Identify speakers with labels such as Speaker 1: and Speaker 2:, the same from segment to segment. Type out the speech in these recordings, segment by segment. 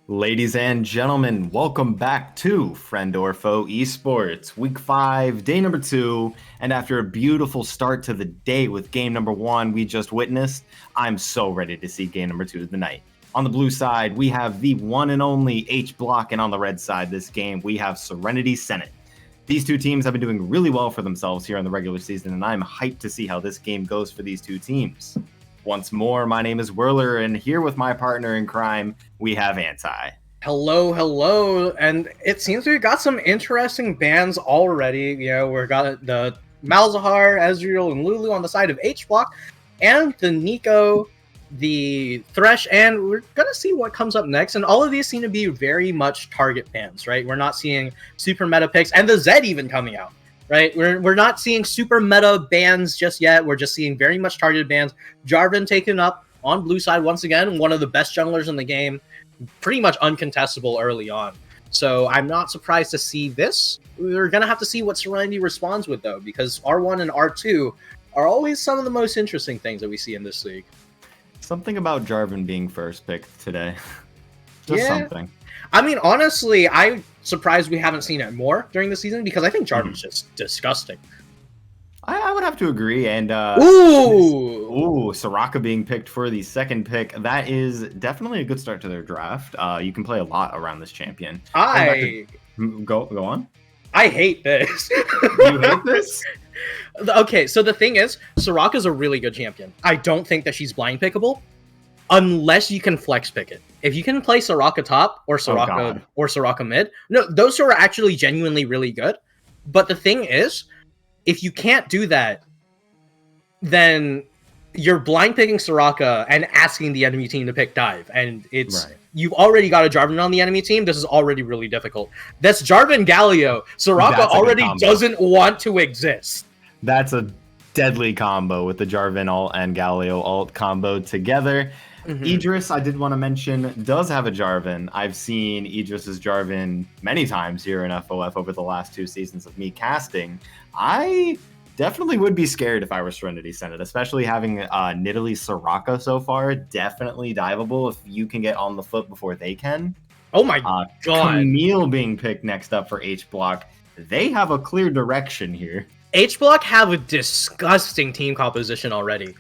Speaker 1: Ladies and gentlemen, welcome back to Friend or Foe Esports, Week 5, Day number 2, and after a beautiful start to the day with Game number 1 we just witnessed, I'm so ready to see Game number 2 of the night. On the blue side, we have the one and only H-Block, and on the red side this game, we have Serenity Senate. These two teams have been doing really well for themselves here in the regular season, and I'm hyped to see how this game goes for these two teams. Once more, my name is Whirler, and here with my partner in crime, we have Anti.
Speaker 2: Hello, and it seems we've got some interesting bans already. We've got the Malzahar, Ezreal, and Lulu on the side of H-Block, and the Nico, the Thresh, and we're gonna see what comes up next. And all of these seem to be very much target bans, right? We're not seeing super meta picks, and the Zed even coming out. Right, we're not seeing super meta bans just yet. We're just seeing very much targeted bans. Jarvan taken up on blue side once again, one of the best junglers in the game, pretty much uncontestable early on. So I'm not surprised to see this. We're gonna have to see what Serenity responds with though, because R1 and R2 are always some of the most interesting things that we see in this league.
Speaker 1: Something about Jarvan being first picked today. Just something.
Speaker 2: I mean, honestly, I'm surprised we haven't seen it more during the season because I think Jarvan's just disgusting.
Speaker 1: I would have to agree. And Soraka being picked for the second pick. That is definitely a good start to their draft. You can play a lot around this champion. Go on.
Speaker 2: I hate this.
Speaker 1: You hate this?
Speaker 2: Okay, so the thing is, Soraka's a really good champion. I don't think that she's blind pickable unless you can flex pick it. If you can play Soraka top or Soraka mid, no, those two are actually genuinely really good. But the thing is, if you can't do that, then you're blind picking Soraka and asking the enemy team to pick dive, and you've already got a Jarvan on the enemy team. This is already really difficult. That's Jarvan Galio. Soraka already doesn't want to exist.
Speaker 1: That's a deadly combo with the Jarvan ult and Galio ult combo together. Idris, I did want to mention, does have a Jarvan. I've seen Idris's Jarvan many times here in FOF over the last 2 seasons of me casting. I definitely would be scared if I were Serenity Senate, especially having Nidalee Soraka so far. Definitely diveable if you can get on the foot before they can.
Speaker 2: Oh my god.
Speaker 1: Camille being picked next up for H-Block. They have a clear direction here.
Speaker 2: H-Block have a disgusting team composition already.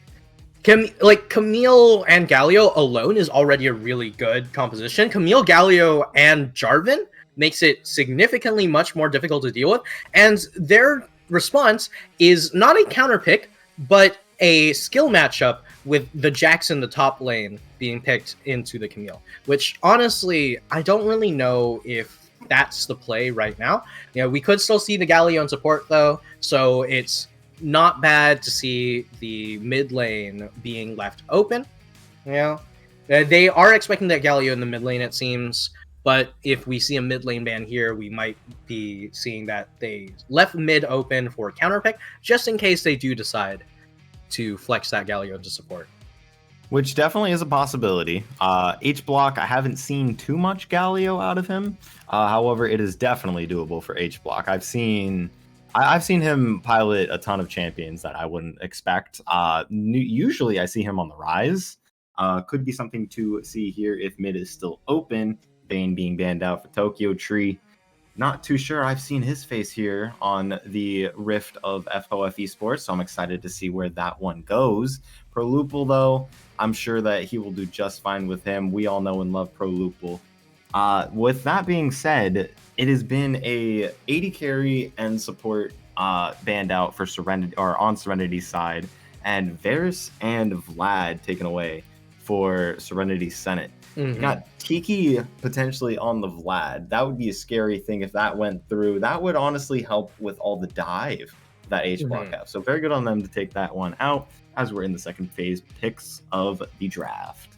Speaker 2: Camille and Galio alone is already a really good composition. Camille, Galio, and Jarvan makes it significantly much more difficult to deal with. And their response is not a counter pick, but a skill matchup with the Jax in the top lane being picked into the Camille. Which, honestly, I don't really know if that's the play right now. We could still see the Galio in support, though, so it's not bad to see the mid lane being left open. They are expecting that Galio in the mid lane, it seems, but if we see a mid lane ban here, we might be seeing that they left mid open for a counter pick, just in case they do decide to flex that Galio into support.
Speaker 1: Which definitely is a possibility. H-Block, I haven't seen too much Galio out of him. However, it is definitely doable for H-Block. I've seen him pilot a ton of champions that I wouldn't expect. Usually I see him on the rise. Could be something to see here if mid is still open. Bane being banned out for Tokyo Tree. Not too sure I've seen his face here on the Rift of FOF Esports, so I'm excited to see where that one goes. Prolupal, though, I'm sure that he will do just fine with him. We all know and love Prolupal. With that being said, it has been a 80 carry and support banned out for Serenity, or on Serenity's side, and Varus and Vlad taken away for Serenity Senate. Got Tiki potentially on the Vlad. That would be a scary thing if that went through. That would honestly help with all the dive that H-Block have. So very good on them to take that one out as we're in the second phase picks of the draft.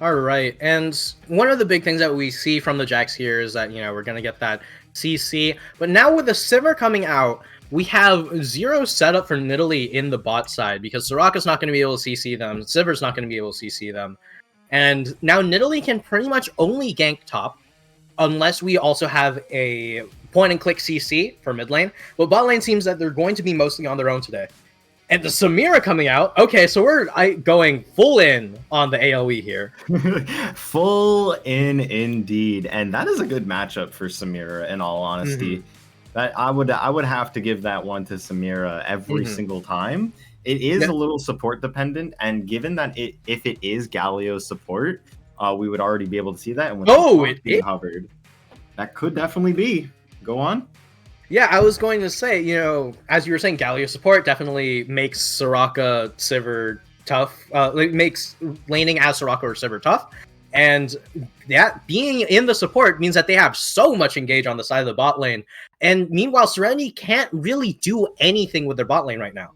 Speaker 2: All right, and one of the big things that we see from the Jax here is that, we're going to get that CC. But now with the Sivir coming out, we have zero setup for Nidalee in the bot side because Soraka's not going to be able to CC them, Sivir's not going to be able to CC them. And now Nidalee can pretty much only gank top unless we also have a point-and-click CC for mid lane. But bot lane seems that they're going to be mostly on their own today. And the Samira coming out. Okay, so we're going full in on the AoE here.
Speaker 1: Full in indeed, and that is a good matchup for Samira. In all honesty, that I would have to give that one to Samira every single time. It is a little support dependent, and given that if it is Galio's support, we would already be able to see that. And with being hovered, that could definitely be. Go on.
Speaker 2: Yeah, I was going to say, you know, as you were saying, Galio support definitely makes Soraka Sivir tough. Makes laning as Soraka or Sivir tough. And that being in the support means that they have so much engage on the side of the bot lane. And meanwhile, Serenity can't really do anything with their bot lane right now.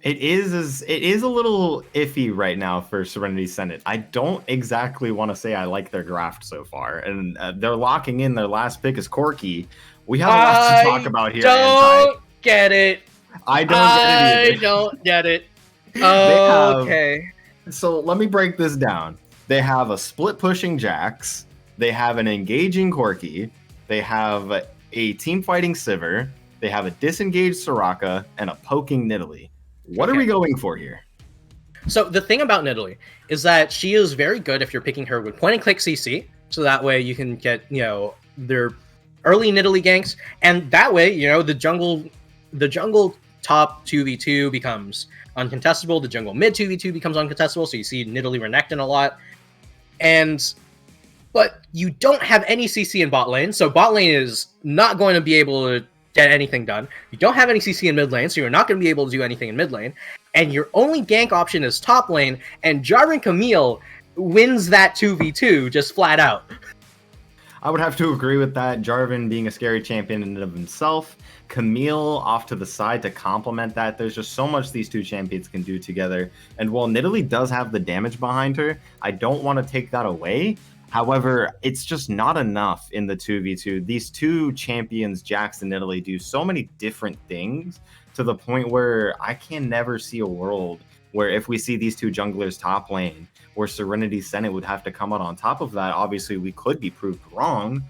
Speaker 1: It is a little iffy right now for Serenity Senate. I don't exactly want to say I like their draft so far, and they're locking in their last pick is Corki. We have a lot to talk about here.
Speaker 2: Don't get it.
Speaker 1: I don't get it either.
Speaker 2: I don't get it. Okay.
Speaker 1: So let me break this down. They have a split pushing Jax. They have an engaging Corki. They have a team fighting Sivir. They have a disengaged Soraka and a poking Nidalee. What are we going for here?
Speaker 2: So the thing about Nidalee is that she is very good if you're picking her with point and click CC. So that way you can get, you know, their early Nidalee ganks, and that way, you know, the jungle top 2v2 becomes uncontestable. The jungle mid 2v2 becomes uncontestable. So you see Nidalee Renekton a lot. But you don't have any CC in bot lane, so bot lane is not going to be able to get anything done. You don't have any CC in mid lane, so you're not going to be able to do anything in mid lane. And your only gank option is top lane, and Jarvan Camille wins that 2v2 just flat out.
Speaker 1: I would have to agree with that. Jarvan being a scary champion in and of himself. Camille off to the side to complement that. There's just so much these two champions can do together. And while Nidalee does have the damage behind her, I don't want to take that away. However, it's just not enough in the 2v2. These two champions, Jax and Nidalee, do so many different things to the point where I can never see a world where if we see these two junglers top lane, where Serenity Senate would have to come out on top of that. Obviously, we could be proved wrong.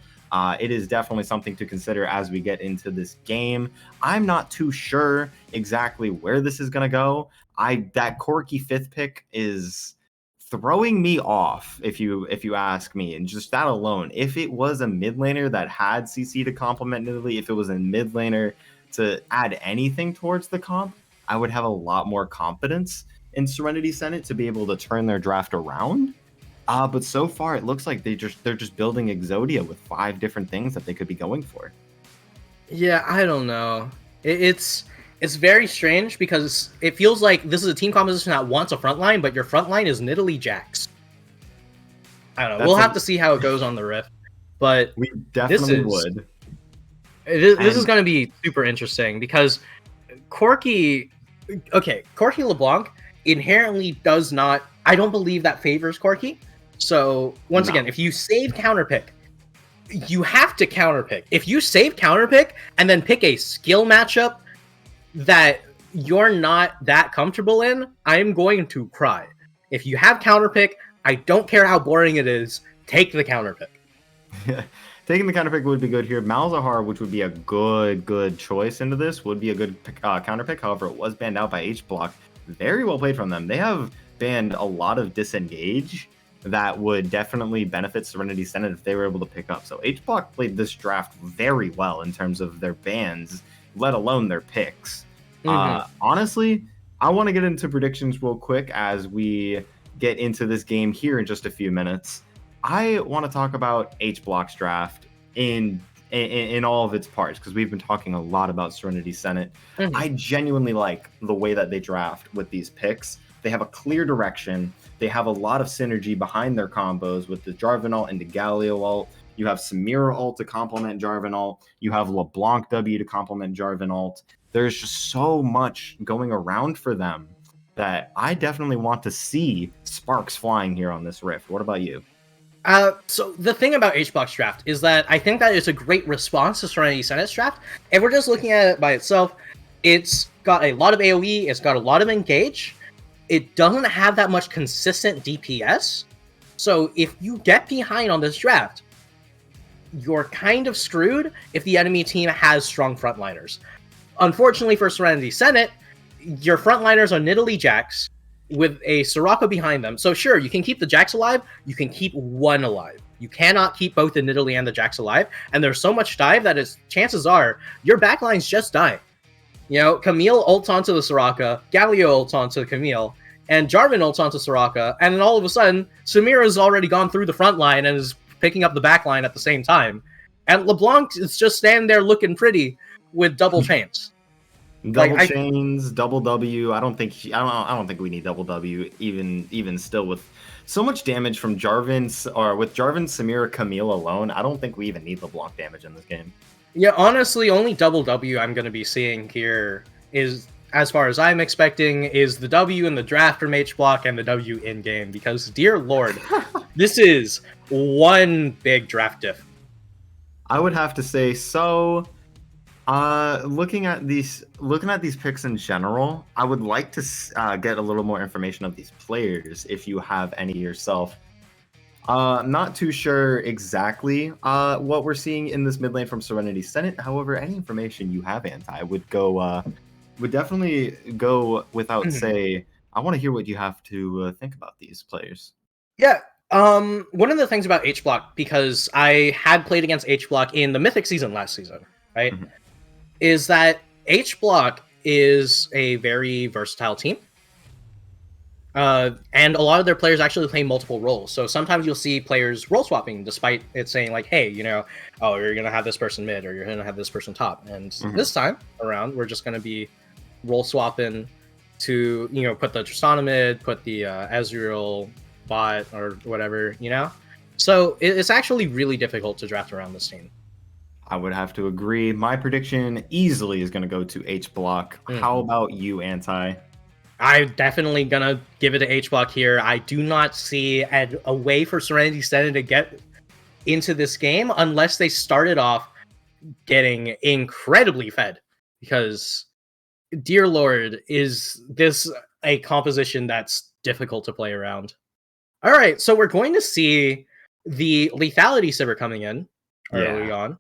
Speaker 1: It is definitely something to consider as we get into this game. I'm not too sure exactly where this is going to go. That Corki 5th pick is throwing me off, if you ask me, and just that alone. If it was a mid laner that had CC to complement Nidalee, if it was a mid laner to add anything towards the comp, I would have a lot more confidence in Serenity Senate to be able to turn their draft around. But so far, it looks like they're just building Exodia with 5 different things that they could be going for.
Speaker 2: Yeah, I don't know. It's very strange because it feels like this is a team composition that wants a frontline, but your frontline is Nidalee Jax. I don't know. We'll have to see how it goes on the Rift, but
Speaker 1: we definitely would.
Speaker 2: This is going to be super interesting because Corki LeBlanc inherently does not. I don't believe that favors Corki. So once again, if you save counterpick, you have to counterpick. If you save counterpick and then pick a skill matchup that you're not that comfortable in, I'm going to cry. If you have counterpick, I don't care how boring it is, take the counterpick.
Speaker 1: Taking the counterpick would be good here. Malzahar, which would be a good choice into this, would be a good counterpick. However, it was banned out by HBlock. Very well played from them. They have banned a lot of disengage that would definitely benefit Serenity Senate if they were able to pick up. So HBlock played this draft very well in terms of their bans, let alone their picks. Honestly, I want to get into predictions real quick as we get into this game here in just a few minutes. I want to talk about HBlock's draft in all of its parts because we've been talking a lot about Serenity Senate. I genuinely like the way that they draft with these picks. They have a clear direction. They have a lot of synergy behind their combos with the Jarvan ult and the Galio ult. You have Samira ult to complement Jarvan ult. You have LeBlanc W to complement Jarvan ult. There's just so much going around for them that I definitely want to see sparks flying here on this Rift. What about you?
Speaker 2: So the thing about HBlock's draft is that I think that it's a great response to Serenity Senate's draft. If we're just looking at it by itself, it's got a lot of AoE, it's got a lot of engage. It doesn't have that much consistent DPS. So if you get behind on this draft, you're kind of screwed if the enemy team has strong frontliners. Unfortunately for Serenity Senate, your frontliners are Nidalee Jax with a Soraka behind them. So sure, you can keep the Jax alive, you can keep one alive. You cannot keep both the Nidalee and the Jax alive, and there's so much dive that chances are your backlines just die. You know, Camille ults onto the Soraka, Galio ults onto Camille, and Jarvan ults onto Soraka, and then all of a sudden, Samira's already gone through the front line and is picking up the back line at the same time. And LeBlanc is just standing there looking pretty with double chains.
Speaker 1: Chains, double W. I don't think we need double W even still with so much damage from Jarvan, or with Jarvan, Samira, Camille alone. I don't think we even need LeBlanc damage in this game.
Speaker 2: Yeah, honestly, only double W I'm going to be seeing here is, as far as I'm expecting, is the W in the draft from HBlock and the W in game, because dear lord, this is one big draft diff.
Speaker 1: I would have to say so. Looking at these picks in general, I would like to get a little more information of these players if you have any yourself. Not too sure exactly what we're seeing in this mid lane from Serenity Senate. However, any information you have, Anti, would definitely go without say. I want to hear what you have to think about these players.
Speaker 2: Yeah. One of the things about HBlock, because I had played against HBlock in the Mythic season last season, right? Is that HBlock is a very versatile team. And a lot of their players actually play multiple roles. So sometimes you'll see players role swapping despite it saying like, hey, you know, oh, you're going to have this person mid or you're going to have this person top. And this time around, we're just going to be role swapping to, you know, put the Tristana mid, put the Ezreal bot or whatever, you know? So it's actually really difficult to draft around this team.
Speaker 1: I would have to agree. My prediction easily is going to go to HBlock. How about you, Anti?
Speaker 2: I'm definitely going to give it to HBlock here. I do not see a way for Serenity Senate to get into this game unless they started off getting incredibly fed. Because, dear lord, is this a composition that's difficult to play around. All right, so we're going to see the Lethality Sivir coming in early on.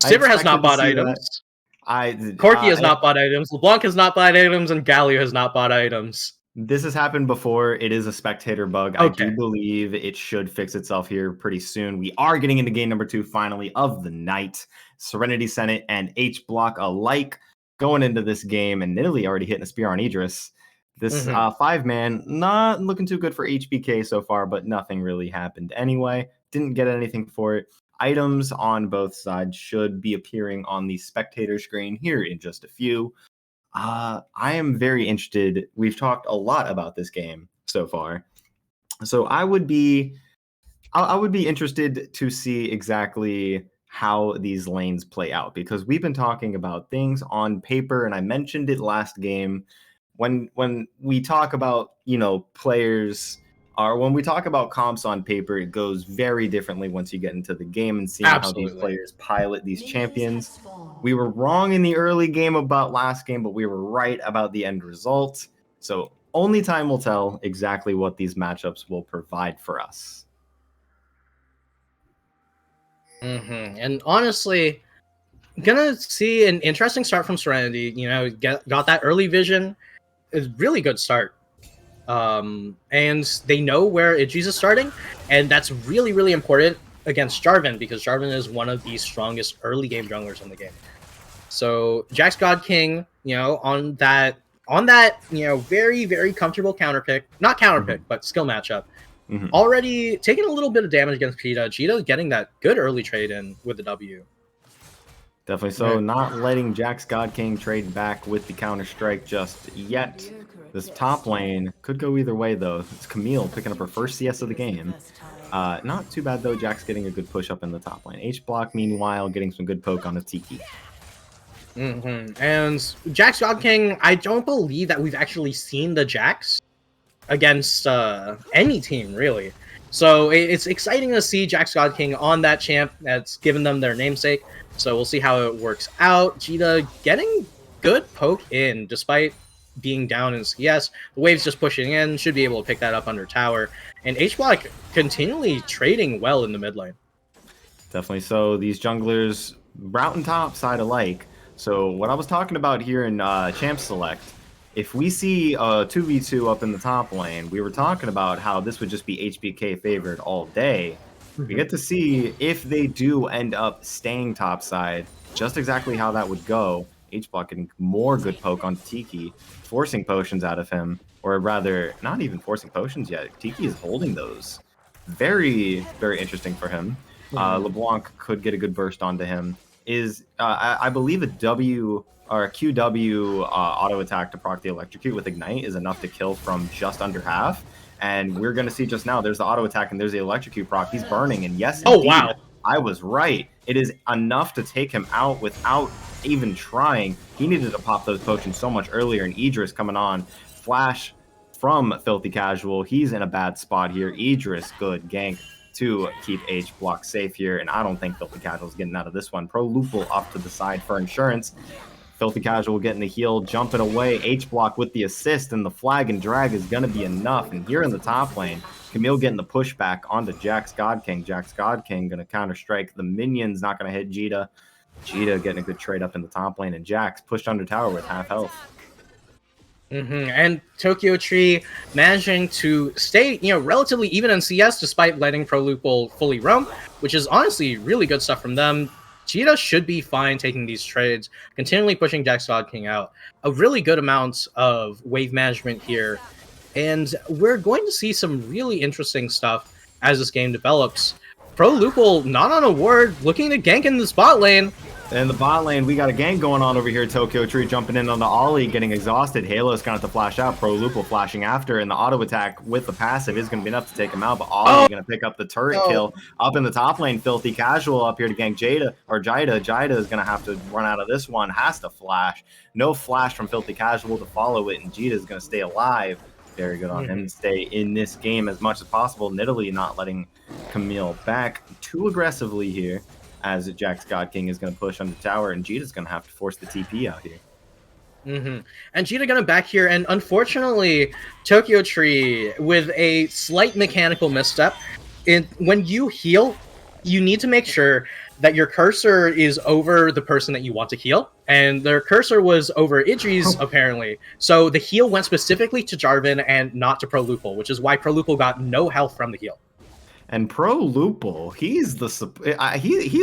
Speaker 2: Sivir has not bought items. Corki has not bought items. LeBlanc has not bought items, and Galio has not bought items.
Speaker 1: This has happened before. It is a spectator bug. Okay. I do believe it should fix itself here pretty soon. We are getting into game number 2 finally of the night. Serenity Senate and HBlock alike going into this game, and Nidalee already hitting a spear on Idris. This 5-man, not looking too good for HBK so far, but nothing really happened anyway. Didn't get anything for it. Items on both sides should be appearing on the spectator screen here in just a few. I am very interested. We've talked a lot about this game so far. So I would be interested to see exactly how these lanes play out, because we've been talking about things on paper, and I mentioned it last game. When we talk about, you know, players, or when we talk about comps on paper, it goes very differently once you get into the game and seeing how these players pilot these champions. We were wrong in the early game about last game, but we were right about the end result. So only time will tell exactly what these matchups will provide for us.
Speaker 2: And honestly, gonna see an interesting start from Serenity. You know, got that early vision. It's a really good start. And they know where Idris is starting, and that's really, really important against Jarvan, because Jarvan is one of the strongest early game junglers in the game. So Jax God King, you know, on that, you know, very, very comfortable counter pick, not counter pick, but skill matchup. Already taking a little bit of damage against Cheetah. Cheetah getting that good early trade in with the W.
Speaker 1: Definitely so. Not letting Jax God King trade back with the counter strike just yet. This top lane could go either way, though. It's Camille picking up her first CS of the game. Not too bad, though. Jax getting a good push up in the top lane. HBlock, meanwhile, getting some good poke on a Tiki.
Speaker 2: And Jax God King, I don't believe that we've actually seen the Jax against any team, really. So it's exciting to see Jax God King on that champ that's given them their namesake. So we'll see how it works out. Cheetah getting good poke in, despite being down in CS. The wave's just pushing in, should be able to pick that up under tower. And HBlock continually trading well in the mid lane.
Speaker 1: Definitely so. These junglers, route and top side alike, So what I was talking about here in Champ Select, if we see a 2v2 up in the top lane, we were talking about how this would just be HBK favored all day. We get to see if they do end up staying topside, just exactly how that would go. H-Block getting more good poke on Tiki, forcing potions out of him, or rather, not even forcing potions yet. Tiki is holding those. Very, very interesting for him. LeBlanc could get a good burst onto him. I believe a W or a QW auto attack to proc the electrocute with Ignite is enough to kill from just under half. And we're going to see just now, there's the auto attack and there's the electrocute proc. He's burning. And yes,
Speaker 2: Oh,
Speaker 1: indeed,
Speaker 2: wow.
Speaker 1: I was right. It is enough to take him out without even trying. He needed to pop those potions so much earlier. And Idris coming on. Flash from Filthy Casual. He's in a bad spot here. Idris, good gank to keep H-Block safe here. And I don't think Filthy Casual is getting out of this one. Pro Lupul off to the side for insurance. Filthy Casual getting the heal, jumping away. H-Block with the assist, and the flag and drag is going to be enough. And here in the top lane, Camille getting the pushback onto Jax God King. Jax God King going to counter-strike. The minion's not going to hit Jita. Jita getting a good trade up in the top lane, and Jax pushed under tower with half health.
Speaker 2: And Tokyo Tree managing to stay, relatively even in CS despite letting Pro Lupul fully roam, which is honestly really good stuff from them. Cheetah should be fine taking these trades, continually pushing Jax God King out. A really good amount of wave management here. And we're going to see some really interesting stuff as this game develops. Pro Lupul not on a ward, looking to gank in the bot lane.
Speaker 1: In the bot lane, we got a gank going on over here. Tokyo Tree jumping in on the Ollie, getting exhausted. Halo's going to have to flash out. Pro Lupul flashing after, and the auto attack with the passive is going to be enough to take him out. But Ollie going to pick up the turret kill up in the top lane. Filthy Casual up here to gank Jada. Jida is going to have to run out of this one. Has to flash. No flash from Filthy Casual to follow it, and Jida is going to stay alive. Very good on him to stay in this game as much as possible. Nidalee not letting Camille back too aggressively here, as Jax God King is going to push under tower, and Jita's going to have to force the TP out here.
Speaker 2: And Jita going to back here, and unfortunately, Tokyo Tree with a slight mechanical misstep. When you heal, you need to make sure that your cursor is over the person that you want to heal, and their cursor was over Idris, apparently. So the heal went specifically to Jarvan and not to Pro Lupul, which is why Pro Lupul got no health from the heal.
Speaker 1: And Pro Lupul, he's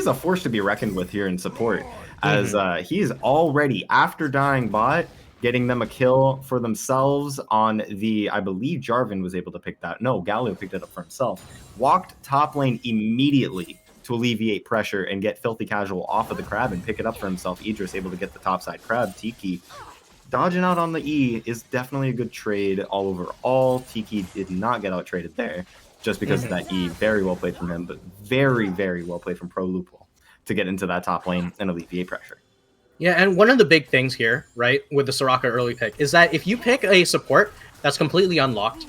Speaker 1: a force to be reckoned with here in support, as he's already, after dying bot, getting them a kill for themselves on the, I believe Jarvan was able to pick that. No, Galio picked it up for himself. Walked top lane immediately to alleviate pressure and get Filthy Casual off of the crab and pick it up for himself. Idris able to get the topside crab. Tiki dodging out on the E is definitely a good trade all over all. Tiki did not get out traded there, just because of that E. Very well played from him, but very, very well played from Pro Lupul to get into that top lane and alleviate pressure.
Speaker 2: Yeah, and one of the big things here, right, with the Soraka early pick, is that if you pick a support that's completely unlocked,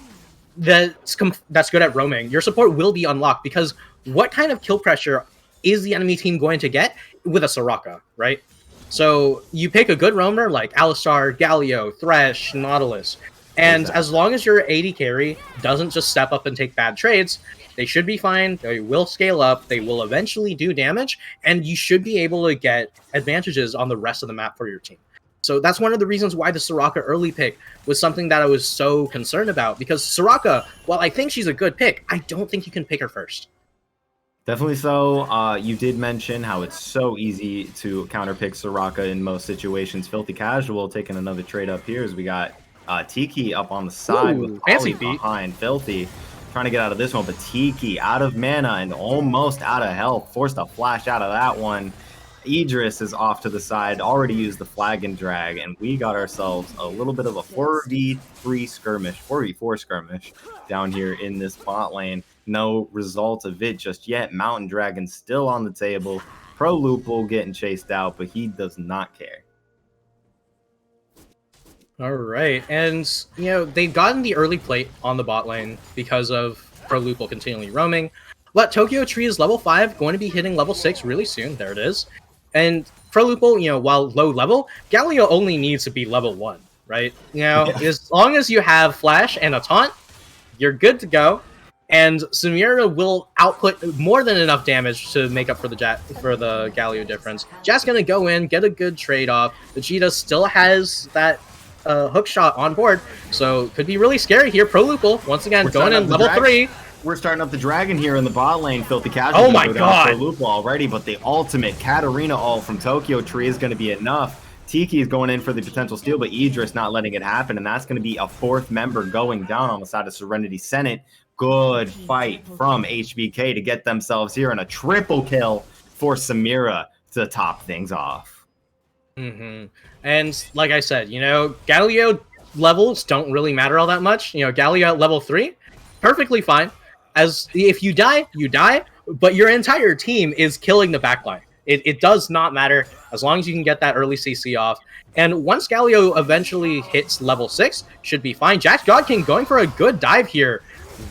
Speaker 2: that's good at roaming, your support will be unlocked, because what kind of kill pressure is the enemy team going to get with a Soraka, right? So you pick a good roamer like Alistar, Galio, Thresh, Nautilus, and as long as your AD carry doesn't just step up and take bad trades, they should be fine. They will scale up. They will eventually do damage, and you should be able to get advantages on the rest of the map for your team. So that's one of the reasons why the Soraka early pick was something that I was so concerned about, because Soraka, while I think she's a good pick, I don't think you can pick her first.
Speaker 1: Definitely so. You did mention how it's so easy to counterpick Soraka in most situations. Filthy Casual taking another trade up here as we got Tiki up on the side with Ollie behind. Filthy trying to get out of this one, but Tiki out of mana and almost out of health. Forced a flash out of that one. Idris is off to the side, already used the flag and drag, and we got ourselves a little bit of a 4v3 skirmish, 4v4 skirmish down here in this bot lane. No result of it just yet. Mountain Dragon still on the table. Pro Lupul getting chased out, but he does not care.
Speaker 2: All right, and they've gotten the early plate on the bot lane because of Pro Lupul continually roaming. But Tokyo Tree is level 5, going to be hitting level 6 really soon. There it is. And Pro Lupul, while low level, Galio only needs to be level 1, right? As long as you have Flash and a taunt, you're good to go. and Samira will output more than enough damage to make up for the Galio difference. Jack's gonna go in, get a good trade off. Vegeta still has that hook shot on board, so could be really scary here. Pro Lupul once again going in level 3.
Speaker 1: We're starting up the dragon here in the bot lane. Filthy Casual.
Speaker 2: Oh my god!
Speaker 1: Pro Lupul already, but the ultimate Katarina ult from Tokyo Tree is going to be enough. Tiki is going in for the potential steal, but Idris not letting it happen, and that's going to be a 4th member going down on the side of Serenity Senate. Good fight from HBK to get themselves here, and a triple kill for Samira to top things off.
Speaker 2: And like I said, you know, Galio levels don't really matter all that much. You know, Galio at level 3, perfectly fine. As if you die, you die, but your entire team is killing the backline. It does not matter as long as you can get that early CC off. And once Galio eventually hits level 6, should be fine. Jax Godking going for a good dive here.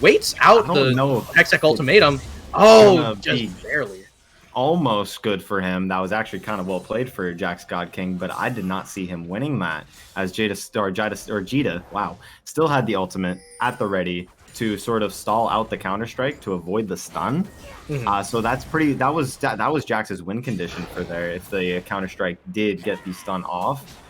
Speaker 2: Waits out the Hextech ultimatum. Oh, just barely.
Speaker 1: Almost good for him. That was actually kind of well played for Jax Godking, but I did not see him winning that as Jita, wow, still had the ultimate at the ready to sort of stall out the counter-strike to avoid the stun. So that's pretty, that was Jax's win condition for there if the counter-strike did get the stun off.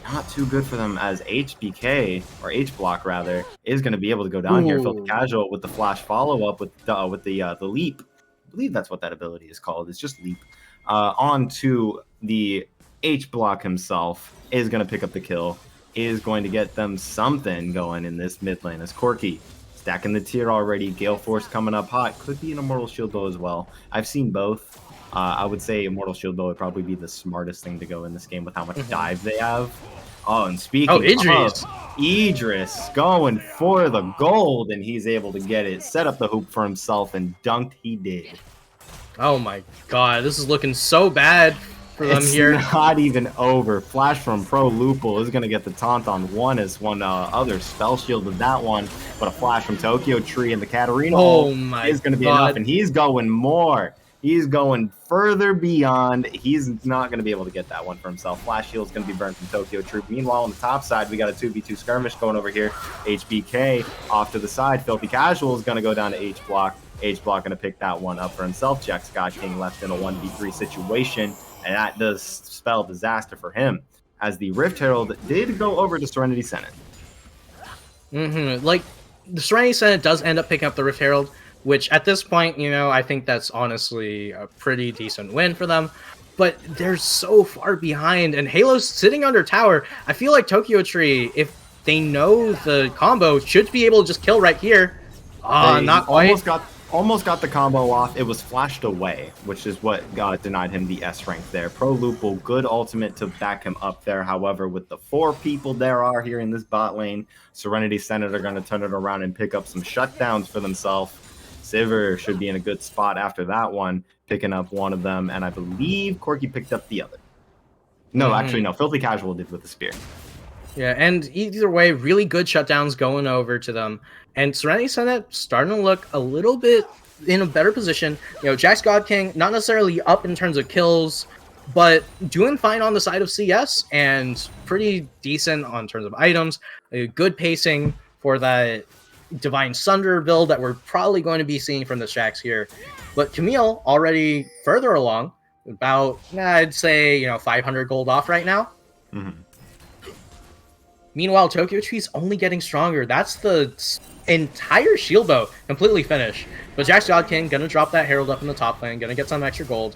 Speaker 1: Not too good for them as HBK, or H-Block rather, is going to be able to go down here. Filthy Casual with the flash follow-up with the leap. I believe that's what that ability is called. It's just leap. Onto the H-Block himself, is going to pick up the kill, is going to get them something going in this mid lane as Corki stacking the tier already. Gale Force coming up hot. Could be an Immortal Shield Bow as well. I've seen both. I would say Immortal Shield Bow would probably be the smartest thing to go in this game with how much dive they have. Oh, and speaking of Idris going for the gold, and he's able to get it, set up the hoop for himself, and dunked he did.
Speaker 2: Oh my god, this is looking so bad for them here.
Speaker 1: It's not even over. Flash from Pro Lupul is going to get the taunt on one as one other spell shield with that one, but a flash from Tokyo Tree and the Katarina is going to be enough, and he's going more. He's going further beyond. He's not going to be able to get that one for himself. Flash Shield is going to be burned from Tokyo Troop. Meanwhile, on the top side, we got a 2v2 skirmish going over here. HBK off to the side. Filthy Casual is going to go down to H-Block. H-Block going to pick that one up for himself. Jax Godking left in a 1v3 situation, and that does spell disaster for him, as the Rift Herald did go over to Serenity Senate.
Speaker 2: Like, the Serenity Senate does end up picking up the Rift Herald, which at this point, you know, I think that's honestly a pretty decent win for them. But they're so far behind, and Halo's sitting under tower. I feel like Tokyo Tree, if they know the combo, should be able to just kill right here. Not quite.
Speaker 1: Almost got the combo off. It was flashed away, which is what denied him the S rank there. Pro Lupul, good ultimate to back him up there. However, with the 4 people there are here in this bot lane, Serenity Senate are going to turn it around and pick up some shutdowns for themselves. Sivir should be in a good spot after that one, picking up one of them, and I believe Corki picked up the other. No, actually, no. Filthy Casual did with the spear.
Speaker 2: Yeah, and either way, really good shutdowns going over to them. And Serenity Senate starting to look a little bit in a better position. You know, Jax Godking, not necessarily up in terms of kills, but doing fine on the side of CS, and pretty decent on terms of items. A good pacing for that Divine Sunder build that we're probably going to be seeing from the Jax here. But Camille already further along, about, I'd say, you know, 500 gold off right now. Meanwhile, Tokyo Tree's only getting stronger. That's the entire shield bow completely finished. But Jax Godking gonna drop that Herald up in the top lane, gonna get some extra gold.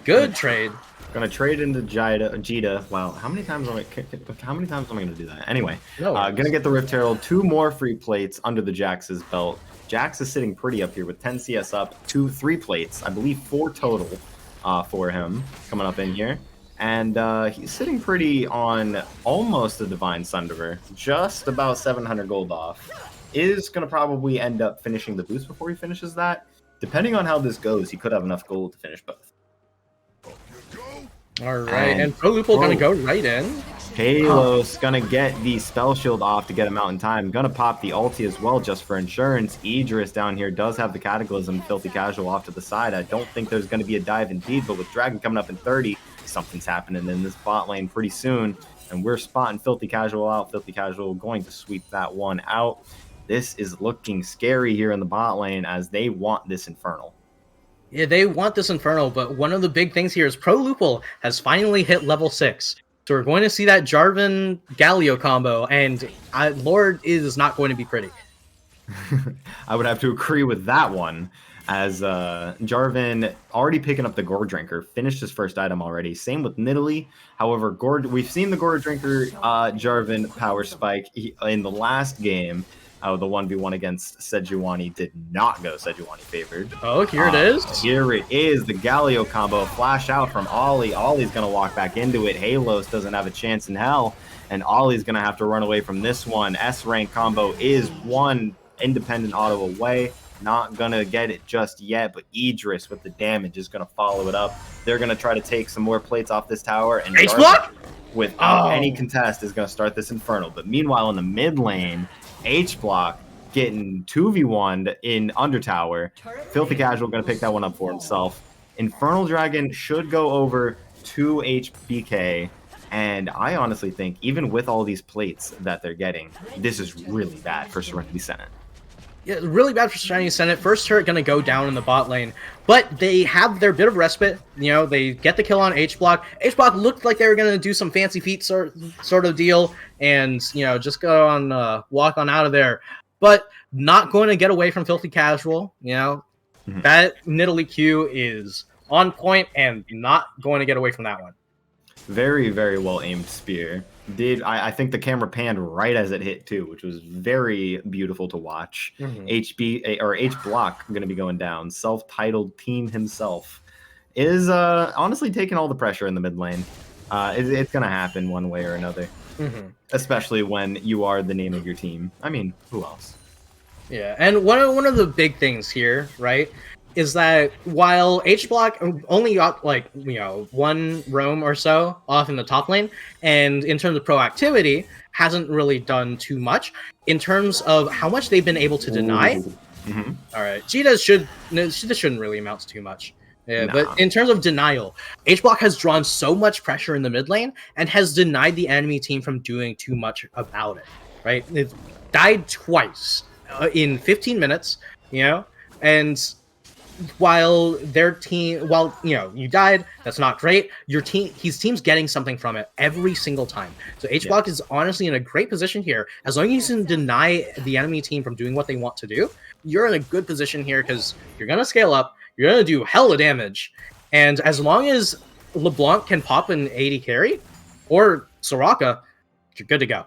Speaker 2: Good trade.
Speaker 1: Gonna trade into Jita. Wow, how many times am I gonna do that? Anyway, gonna get the Rift Herald, 2 more free plates under the Jax's belt. Jax is sitting pretty up here with 10 CS up, 3 plates, I believe 4 total for him coming up in here. And he's sitting pretty on almost a Divine Sunderer, just about 700 gold off. Is going to probably end up finishing the boost before he finishes that. Depending on how this goes, he could have enough gold to finish both.
Speaker 2: Alright, and Pro Lupul going to go right in.
Speaker 1: Halo's going to get the spell shield off to get him out in time. Going to pop the ulti as well just for insurance. Idris down here does have the Cataclysm. Filthy Casual off to the side. I don't think there's going to be a dive indeed, but with Dragon coming up in 30, something's happening in this bot lane pretty soon. And we're spotting Filthy Casual out. Filthy Casual going to sweep that one out. this is looking scary here in the bot lane as they want this Infernal.
Speaker 2: Yeah, they want this Infernal, but one of the big things here is Pro Lupul has finally hit level 6. So we're going to see that Jarvan Galio combo, and Lord is not going to be pretty.
Speaker 1: I would have to agree with that one, as Jarvan already picking up the Gore Drinker, finished his first item already. Same with Nidalee. However, we've seen the Gore Drinker Jarvan power spike in the last game. The 1v1 against Sejuani did not go Sejuani favored.
Speaker 2: Oh, here it is.
Speaker 1: Here it is, the Galio combo. Flash out from Ollie. Ollie's going to walk back into it. Halos doesn't have a chance in hell, and Ollie's going to have to run away from this one. S-rank combo is one independent auto away. Not going to get it just yet, but Idris with the damage is going to follow it up. They're going to try to take some more plates off this tower, and
Speaker 2: H-block?
Speaker 1: Without any contest is going to start this Infernal. But meanwhile, in the mid lane, H-block getting 2v1'd in under tower. Filthy Casual going to pick that one up for himself. Infernal Dragon should go over to HBK. And I honestly think, even with all these plates that they're getting, this is really bad for Serenity Senate.
Speaker 2: Yeah, really bad for Serenity Senate. First turret going to go down in the bot lane. But they have their bit of respite. You know, they get the kill on H-block. H-block looked like they were going to do some fancy feet sort of deal. And, you know, just go on, walk on out of there. But not going to get away from Filthy Casual. You know, that Nidalee Q is on point and not going to get away from that one.
Speaker 1: Very, very well aimed spear. I think the camera panned right as it hit too, which was very beautiful to watch. H-block going to be going down. Self-titled team himself is honestly taking all the pressure in the mid lane. It's going to happen one way or another, especially when you are the name of your team. I mean, who else?
Speaker 2: Yeah, and one of the big things here, right, is that while H-block only got, like, you know, one roam or so off in the top lane, and in terms of proactivity, hasn't really done too much. In terms of how much they've been able to deny, all right, Cheetah shouldn't really amount to too much. Yeah, but in terms of denial, H-block has drawn so much pressure in the mid lane and has denied the enemy team from doing too much about it, right? They've died twice in 15 minutes, you know, and while you know, you died, that's not great. His team's getting something from it every single time. So H-block is honestly in a great position here. As long as you can deny the enemy team from doing what they want to do, you're in a good position here because you're gonna scale up, you're gonna do hella damage, and as long as LeBlanc can pop an AD carry or Soraka, you're good to go.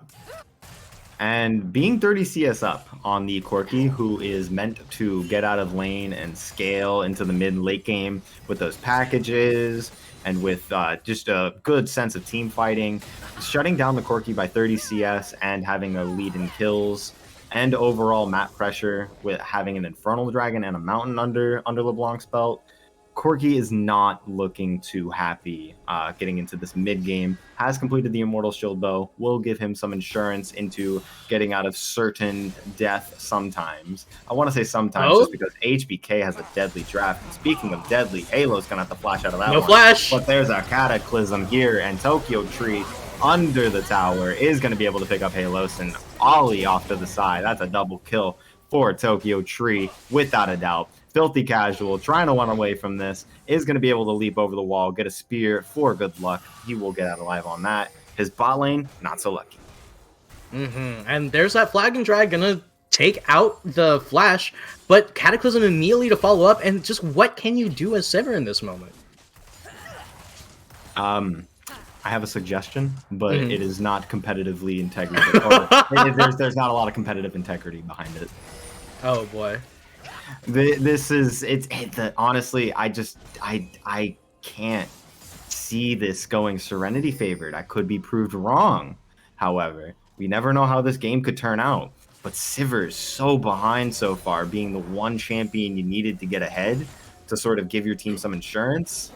Speaker 1: And being 30 CS up on the Corki, who is meant to get out of lane and scale into the mid-late game with those packages and with just a good sense of team fighting, shutting down the Corki by 30 CS and having a lead in kills and overall map pressure with having an Infernal Dragon and a Mountain under LeBlanc's belt. Corki is not looking too happy getting into this mid game. Has completed the Immortal Shield Bow. Will give him some insurance into getting out of certain death sometimes. I want to say sometimes just because HBK has a deadly draft. And speaking of deadly, Halo's going to have to flash out of that one.
Speaker 2: Flash!
Speaker 1: But there's a Cataclysm here, and Tokyo Tree under the tower is going to be able to pick up Halos, and Ollie off to the side. That's a double kill for Tokyo Tree, without a doubt. Filthy Casual, trying to run away from this, is going to be able to leap over the wall, get a spear for good luck. He will get out alive on that. His bot lane, not so lucky.
Speaker 2: And there's that Flag and Drag going to take out the Flash, but Cataclysm immediately to follow up, and just what can you do as Sivir in this moment?
Speaker 1: I have a suggestion, but it is not competitively integrated. There's not a lot of competitive integrity behind it.
Speaker 2: Oh boy.
Speaker 1: Honestly, I can't see this going Serenity favored. I could be proved wrong. However, we never know how this game could turn out. But Sivir is so behind so far, being the one champion you needed to get ahead to sort of give your team some insurance.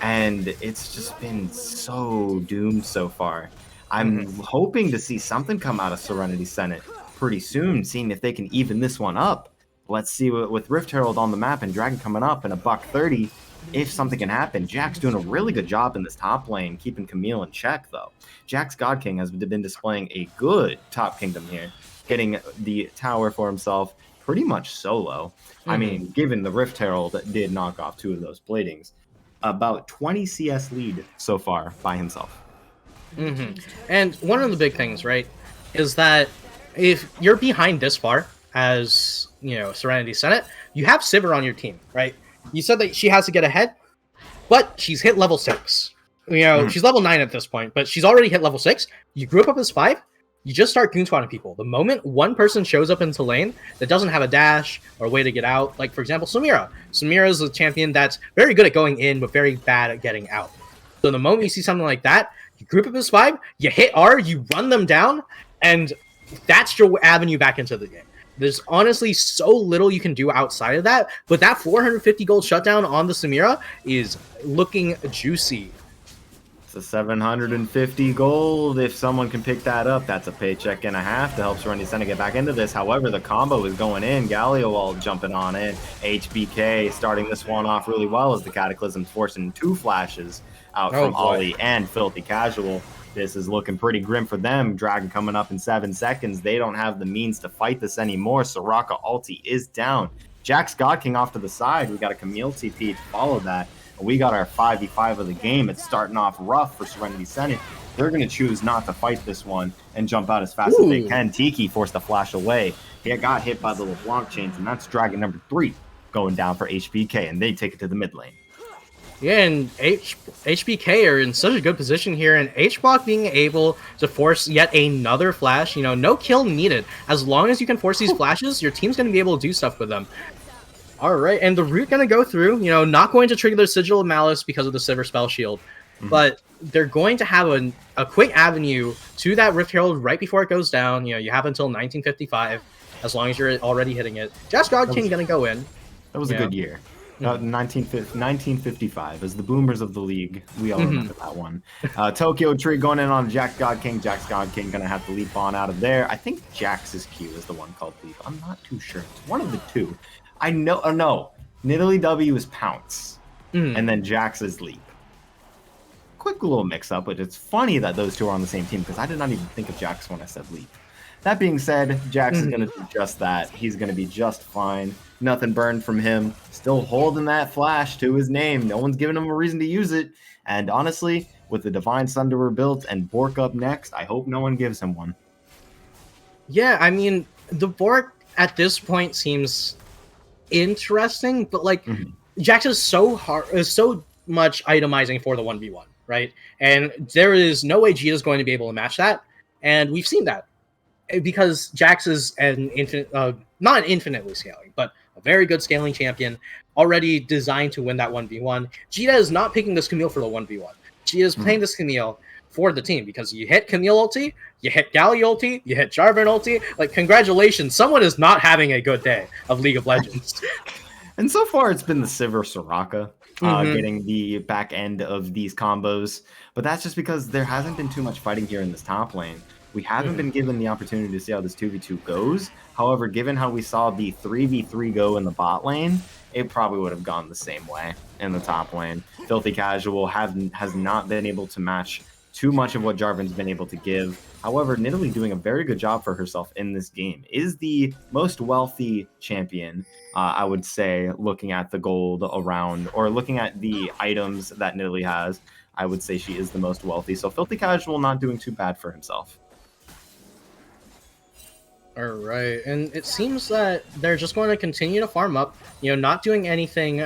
Speaker 1: And it's just been so doomed so far. I'm hoping to see something come out of Serenity Senate pretty soon, seeing if they can even this one up. Let's see with Rift Herald on the map and Dragon coming up and a $130. if something can happen. Jack's doing a really good job in this top lane, keeping Camille in check, though. Jack's God King has been displaying a good top kingdom here, getting the tower for himself pretty much solo. I mean, given the Rift Herald did knock off 2 of those bladings, about 20 CS lead so far by himself.
Speaker 2: And one of the big things, right, is that if you're behind this far as, you know, Serenity Senate, you have Sivir on your team, right? You said that she has to get ahead, but she's hit level 6. You know, she's level 9 at this point, but she's already hit level 6. You group up as 5, you just start goon spawning people. The moment one person shows up into lane that doesn't have a dash or a way to get out, like, for example, Samira. Samira is a champion that's very good at going in, but very bad at getting out. So the moment you see something like that, you group up as 5, you hit R, you run them down, and that's your avenue back into the game. There's honestly so little you can do outside of that, but that 450 gold shutdown on the Samira is looking juicy.
Speaker 1: It's a 750 gold. If someone can pick that up, that's a paycheck and a half to help Serenity Senna get back into this. However, the combo is going in. Galio all jumping on it. HBK starting this one off really well as the Cataclysm forcing 2 flashes out from Ollie and Filthy Casual. This is looking pretty grim for them. Dragon coming up in 7 seconds. They don't have the means to fight this anymore. Soraka ulti is down. Jack's God King off to the side. We got a Camille TP to follow that. We got our 5v5 of the game. It's starting off rough for Serenity Senate. They're going to choose not to fight this one and jump out as fast as they can. Tiki forced the flash away. He got hit by the LeBlanc chains, and that's Dragon number 3 going down for HBK, and they take it to the mid lane.
Speaker 2: Yeah, and HBK are in such a good position here, and HBlock being able to force yet another flash, you know, no kill needed. As long as you can force these flashes, your team's going to be able to do stuff with them. All right, and the root going to go through, you know, not going to trigger the Sigil of Malice because of the Sivir spell shield, but they're going to have a quick avenue to that Rift Herald right before it goes down. You know, you have until 1955, as long as you're already hitting it. Jack's God King going to go in.
Speaker 1: That was a good year. 1955, as the boomers of the league, we all remember that one. Tokyo Tree going in on Jack's God King. Jack's God King going to have to leap on out of there. I think Jax's Q is the one called leap. I'm not too sure. It's one of the 2. I know. Oh, no. Nidalee W is Pounce. And then Jax is leap. Quick little mix-up, but it's funny that those 2 are on the same team because I did not even think of Jax when I said leap. That being said, Jax is going to do just that. He's going to be just fine. Nothing burned from him. Still holding that flash to his name. No one's giving him a reason to use it. And honestly, with the Divine Sunderer built and Bork up next, I hope no one gives him one.
Speaker 2: Yeah, I mean, the Bork at this point seems interesting, but like Jax is so much itemizing for the 1v1, right? And there is no way Gita's going to be able to match that. And we've seen that because Jax is an infinite, not infinitely scaling, but a very good scaling champion, already designed to win that 1v1. Gita is not picking this Camille for the 1v1. She is playing this Camille for the team because you hit Camille ulti, you hit Galio ulti, you hit Jarvan ulti. Like, congratulations, someone is not having a good day of League of Legends.
Speaker 1: And so far, it's been the Sivir Soraka getting the back end of these combos. But that's just because there hasn't been too much fighting here in this top lane. We haven't been given the opportunity to see how this 2v2 goes. However, given how we saw the 3v3 go in the bot lane, it probably would have gone the same way in the top lane. Filthy Casual has not been able to match too much of what Jarvan's been able to give. However, Nidalee doing a very good job for herself in this game. Is the most wealthy champion, I would say, looking at the gold around, or looking at the items that Nidalee has, I would say she is the most wealthy. So Filthy Casual not doing too bad for himself.
Speaker 2: All right, and it seems that they're just going to continue to farm up, you know, not doing anything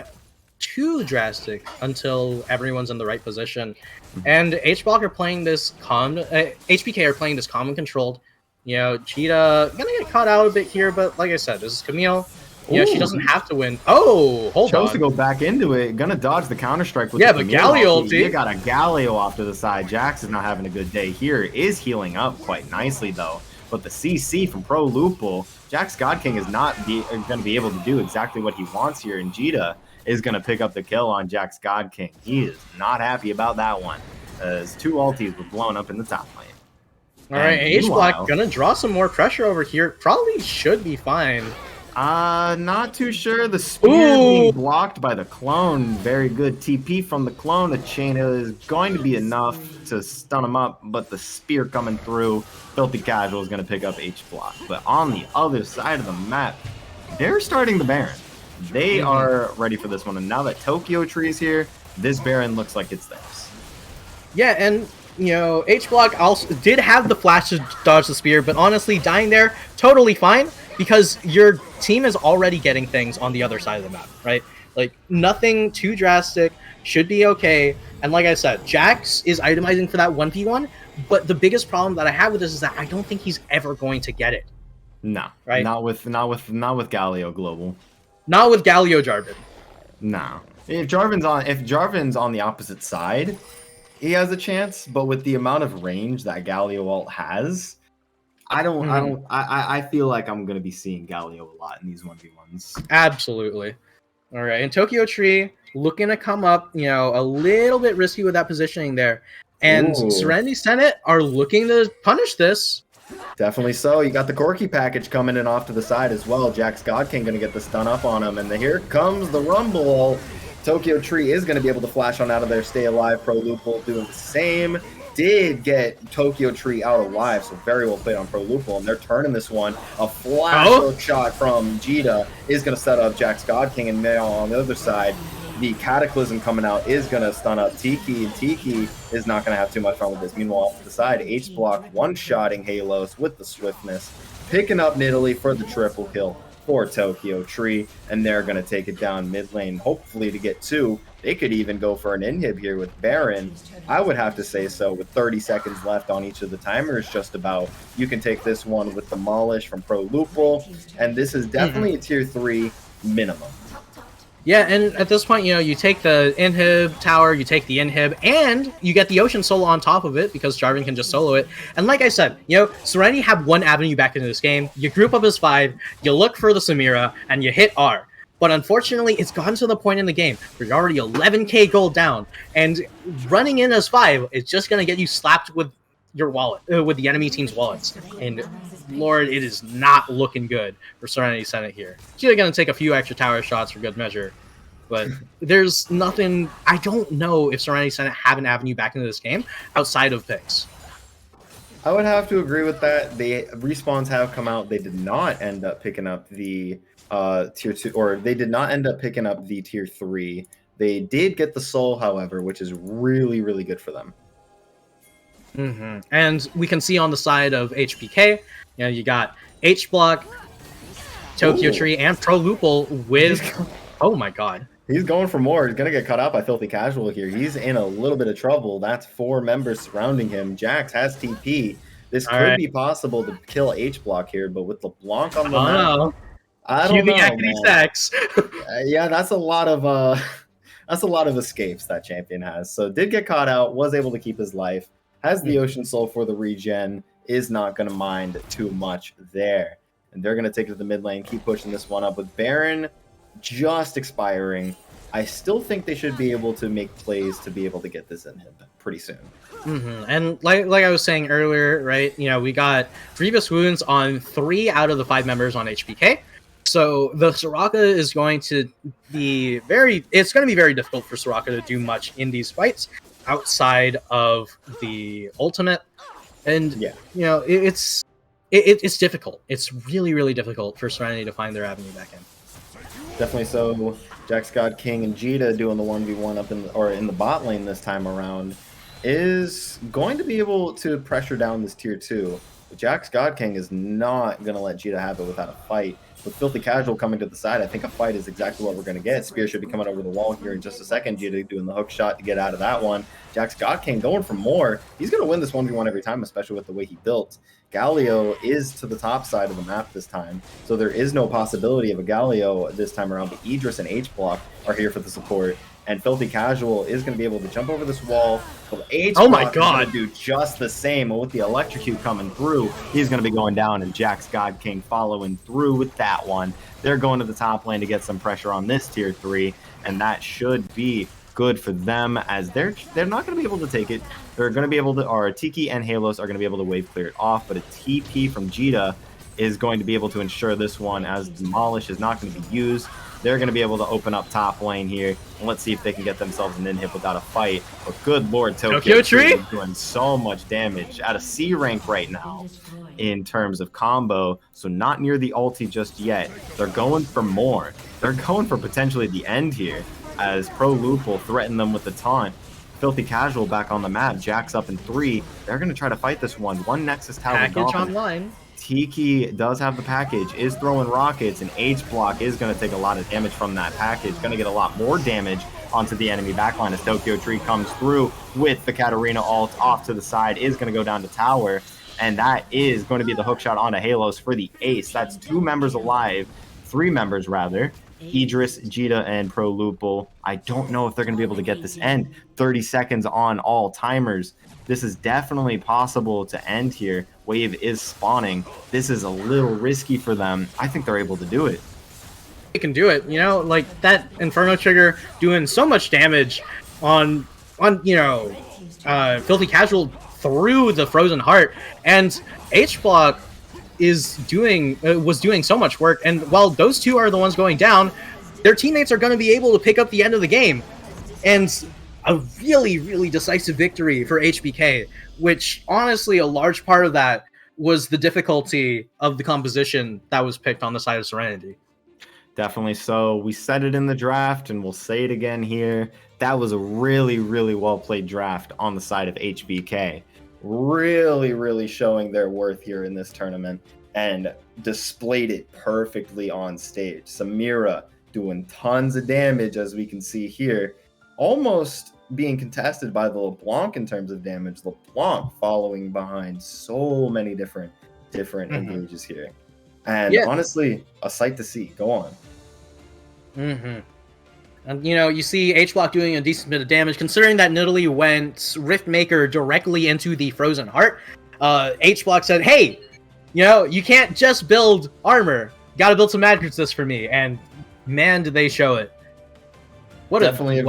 Speaker 2: too drastic until everyone's in the right position. And HBlock are playing this HBK are playing this calm and controlled. You know, Cheetah gonna get caught out a bit here, but like I said, this is Camille. You know, she doesn't have to win. Oh, hold on.
Speaker 1: Chose to go back into it. Gonna dodge the counter-strike with
Speaker 2: the
Speaker 1: Camille.
Speaker 2: Galio ulti.
Speaker 1: You got a Galio off to the side. Jax is not having a good day here. Is healing up quite nicely, though. But the CC from Pro Lupul, Jack's God King is not going to be able to do exactly what he wants here, and Jita is going to pick up the kill on Jack's God King. He is not happy about that one, as 2 ultis were blown up in the top lane.
Speaker 2: All right, HBlock going to draw some more pressure over here. Probably should be fine.
Speaker 1: Not too sure. The spear being blocked by the clone. Very good TP from the clone. A chain is going to be enough to stun him up, but the spear coming through, Filthy Casual is going to pick up H block. But on the other side of the map, they're starting the Baron. They are ready for this one, and now that Tokyo Tree is here, this Baron looks like it's theirs.
Speaker 2: Yeah, and you know, H block also did have the flash to dodge the spear, but honestly, dying there, totally fine, because your team is already getting things on the other side of the map, right? Like, nothing too drastic, should be okay. And like I said, Jax is itemizing for that 1v1, but the biggest problem that I have with this is that I don't think he's ever going to get it.
Speaker 1: No,
Speaker 2: right?
Speaker 1: Not with Galio Global.
Speaker 2: Not with Galio Jarvan.
Speaker 1: No. If Jarvan's on the opposite side, he has a chance, but with the amount of range that Galio ult has, I feel like I'm gonna be seeing Galio a lot in these 1v1s.
Speaker 2: Absolutely. All right, and Tokyo Tree looking to come up, you know, a little bit risky with that positioning there. And Serenity Senate are looking to punish this.
Speaker 1: Definitely so. You got the Corki package coming in off to the side as well. Jax God King going to get the stun up on him. And here comes the Rumble. Tokyo Tree is going to be able to flash on out of there. Stay alive. Pro Loophole doing the same. Did get Tokyo Tree out alive, so very well played on Pro Loophole. And they're turning this one. A flash hook shot from Jita is going to set up Jax God King, and now on the other side, the Cataclysm coming out is going to stun up Tiki, and Tiki is not going to have too much fun with this. Meanwhile, off to the side, H-Block one-shotting Halos with the swiftness, picking up Nidalee for the triple kill for Tokyo Tree, and they're going to take it down mid lane, hopefully to get 2. They could even go for an inhib here with Baron. I would have to say so, with 30 seconds left on each of the timers just about. You can take this one with Demolish from Pro Loophole, and this is definitely a tier 3 minimum.
Speaker 2: Yeah, and at this point, you know, you take the inhib tower, you take the inhib, and you get the Ocean solo on top of it because Jarvan can just solo it. And like I said, you know, Serenity have one avenue back into this game. You group up as 5, you look for the Samira, and you hit R. But unfortunately, it's gotten to the point in the game where you're already 11k gold down, and running in as 5 is just going to get you slapped with your wallet, with the enemy team's wallets. And Lord, it is not looking good for Serenity Senate here. She's going to take a few extra tower shots for good measure, but there's nothing. I don't know if Serenity Senate have an avenue back into this game outside of picks.
Speaker 1: I would have to agree with that. The respawns have come out. They did not end up picking up the tier 2, or they did not end up picking up the tier 3. They did get the soul, however, which is really, really good for them.
Speaker 2: And we can see on the side of HBK, you know, you got H block, Tokyo Tree, and Pro Loophole with. Oh my god.
Speaker 1: He's going for more. He's going to get cut out by Filthy Casual here. He's in a little bit of trouble. That's 4 members surrounding him. Jax has TP. This could be possible to kill H-Block here, but with LeBlanc on the map, I don't know, man. Yeah, that's a lot of escapes that champion has. So did get caught out, was able to keep his life, has the Ocean Soul for the regen, is not going to mind too much there. And they're going to take it to the mid lane, keep pushing this one up with Baron just expiring. I still think they should be able to make plays to be able to get this in him pretty soon.
Speaker 2: And like I was saying earlier, right? You know, we got grievous wounds on 3 out of the 5 members on HBK. So the Soraka is going to be it's going to be very difficult for Soraka to do much in these fights outside of the ultimate. And you know, it's difficult. It's really, really difficult for Serenity to find their avenue back in.
Speaker 1: Definitely so. Jax God King and Jita doing the 1v1 up in the bot lane this time around is going to be able to pressure down this tier 2. But Jax God King is not going to let Jita have it without a fight. With Filthy Casual coming to the side, I think a fight is exactly what we're going to get. Spear should be coming over the wall here in just a second. Jita doing the hook shot to get out of that one. Jax God King going for more. He's going to win this 1v1 every time, especially with the way he built. Galio is to the top side of the map this time, so there is no possibility of a Galio this time around, but Idris and H-Block are here for the support, and Filthy Casual is going to be able to jump over this wall. But H-Block is going to do just the same, and with the electrocute coming through, he's going to be going down, and Jax God King following through with that one. They're going to the top lane to get some pressure on this tier 3, and that should be good for them, as they're not going to be able to take it. They're going to be able to, or Tiki and Halos are going to be able to wave clear it off, but a TP from Jita is going to be able to ensure this one, as Demolish is not going to be used. They're going to be able to open up top lane here, and let's see if they can get themselves an in-hit without a fight. But good lord, Tokyo Tree is doing so much damage at a C rank right now in terms of combo, so not near the ulti just yet. They're going for more. They're going for potentially the end here, as Pro Loop will threaten them with the taunt. Filthy Casual back on the map, Jack's up in 3. They're going to try to fight this one. One Nexus Tower
Speaker 2: Package
Speaker 1: gone.
Speaker 2: online.
Speaker 1: Tiki does have the package, is throwing rockets, and H-Block is going to take a lot of damage from that package. Going to get a lot more damage onto the enemy backline as Tokyo Tree comes through with the Katarina ult off to the side, is going to go down to tower, and that is going to be the hook shot onto Halos for the ace. That's 2 members alive, 3 members rather. Idris, Jita, and Pro Lupul. I don't know if they're going to be able to get this end. 30 seconds on all timers. This is definitely possible to end here. Wave is spawning. This is a little risky for them. I think they're able to do it.
Speaker 2: They can do it, you know, like that Inferno trigger doing so much damage on Filthy Casual through the Frozen Heart, and H-Block was doing so much work, and while those two are the ones going down, their teammates are going to be able to pick up the end of the game, and a really, really decisive victory for HBK, which honestly a large part of that was the difficulty of the composition that was picked on the side of Serenity.
Speaker 1: Definitely so. We said it in the draft, and we'll say it again here. That was a really, really well-played draft on the side of HBK. Really, really showing their worth here in this tournament and displayed it perfectly on stage. Samira doing tons of damage, as we can see here, almost being contested by the LeBlanc in terms of damage. LeBlanc following behind so many different engages here. And honestly, a sight to see. Go on.
Speaker 2: And, you know, you see H-Block doing a decent bit of damage, considering that Nidalee went Riftmaker directly into the Frozen Heart. H-Block said, hey, you know, you can't just build armor. Gotta build some magic resist for me. And, man, did they show it. What
Speaker 1: Definitely a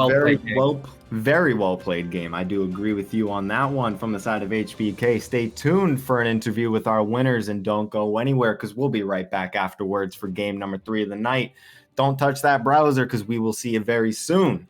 Speaker 1: very well played game. I do agree with you on that one from the side of HBK. Stay tuned for an interview with our winners, and don't go anywhere, because we'll be right back afterwards for game number 3 of the night. Don't touch that browser, because we will see you very soon.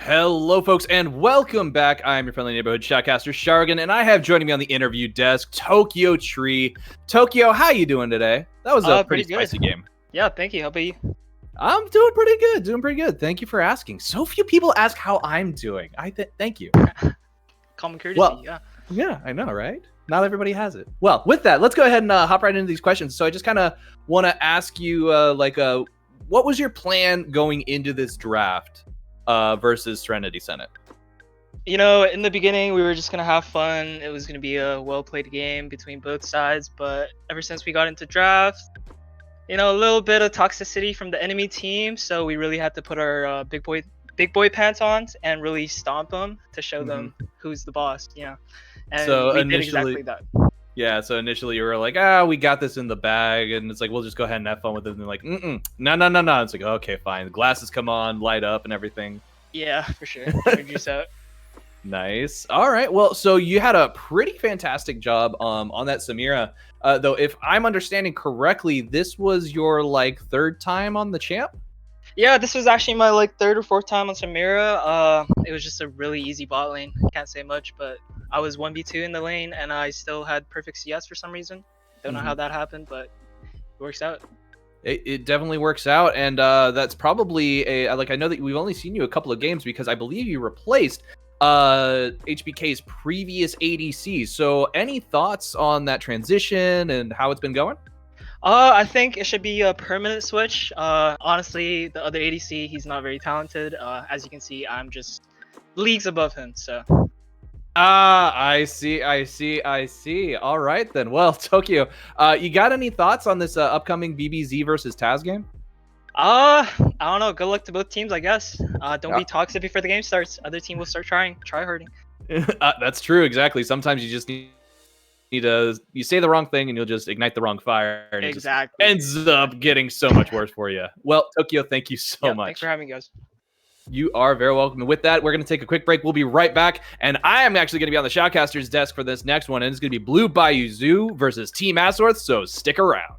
Speaker 3: Hello, folks, and welcome back. I'm your friendly neighborhood shoutcaster, Shargan, and I have joining me on the interview desk, Tokyo Tree. Tokyo, how you doing today? That was a pretty spicy game.
Speaker 4: Yeah, thank you. How about you?
Speaker 3: I'm doing pretty good. Thank you for asking. So few people ask how I'm doing. Thank you.
Speaker 4: Common courtesy,
Speaker 3: Well,
Speaker 4: yeah.
Speaker 3: Yeah, I know, right? Not everybody has it. Well, with that, let's go ahead and hop right into these questions. So I just kind of want to ask you, what was your plan going into this draft versus Serenity Senate?
Speaker 4: You know, in the beginning, we were just going to have fun. It was going to be a well-played game between both sides. But ever since we got into draft, you know, a little bit of toxicity from the enemy team. So we really had to put our big boy pants on and really stomp them to show them who's the boss, you know. And
Speaker 3: so
Speaker 4: we did exactly that.
Speaker 3: Yeah, so initially you were like, we got this in the bag, and it's like, we'll just go ahead and have fun with it. And they're like, no. It's like, okay, fine. The glasses come on, light up, and everything.
Speaker 4: Yeah, for sure. Introduce out.
Speaker 3: Nice. All right. Well, so you had a pretty fantastic job on that Samira. Though, if I'm understanding correctly, this was your third time on the champ?
Speaker 4: Yeah, this was actually my third or fourth time on Samira. It was just a really easy bot lane. Can't say much, but I was 1v2 in the lane and I still had perfect CS for some reason. Don't know how that happened, but it works out.
Speaker 3: It definitely works out, and that's probably I know that we've only seen you a couple of games because I believe you replaced HBK's previous ADC. So any thoughts on that transition and how it's been going?
Speaker 4: I think it should be a permanent switch. Honestly, the other ADC, he's not very talented. As you can see, I'm just leagues above him, so.
Speaker 3: I see. All right, then. Well, Tokyo, you got any thoughts on this upcoming BBZ versus Taz game?
Speaker 4: I don't know. Good luck to both teams, I guess. Don't be toxic before the game starts. Other team will start try harding.
Speaker 3: That's true, exactly. Sometimes you just need to you say the wrong thing and you'll just ignite the wrong fire, and
Speaker 4: exactly.
Speaker 3: it just ends up getting so much worse for you. Well, Tokyo, thank you so much.
Speaker 4: Thanks for having me, guys.
Speaker 3: You are very welcome. And with that, we're going to take a quick break. We'll be right back. And I am actually going to be on the Shoutcaster's desk for this next one. And it's going to be Blue Bayou Zoo versus Team Asworth. So stick around.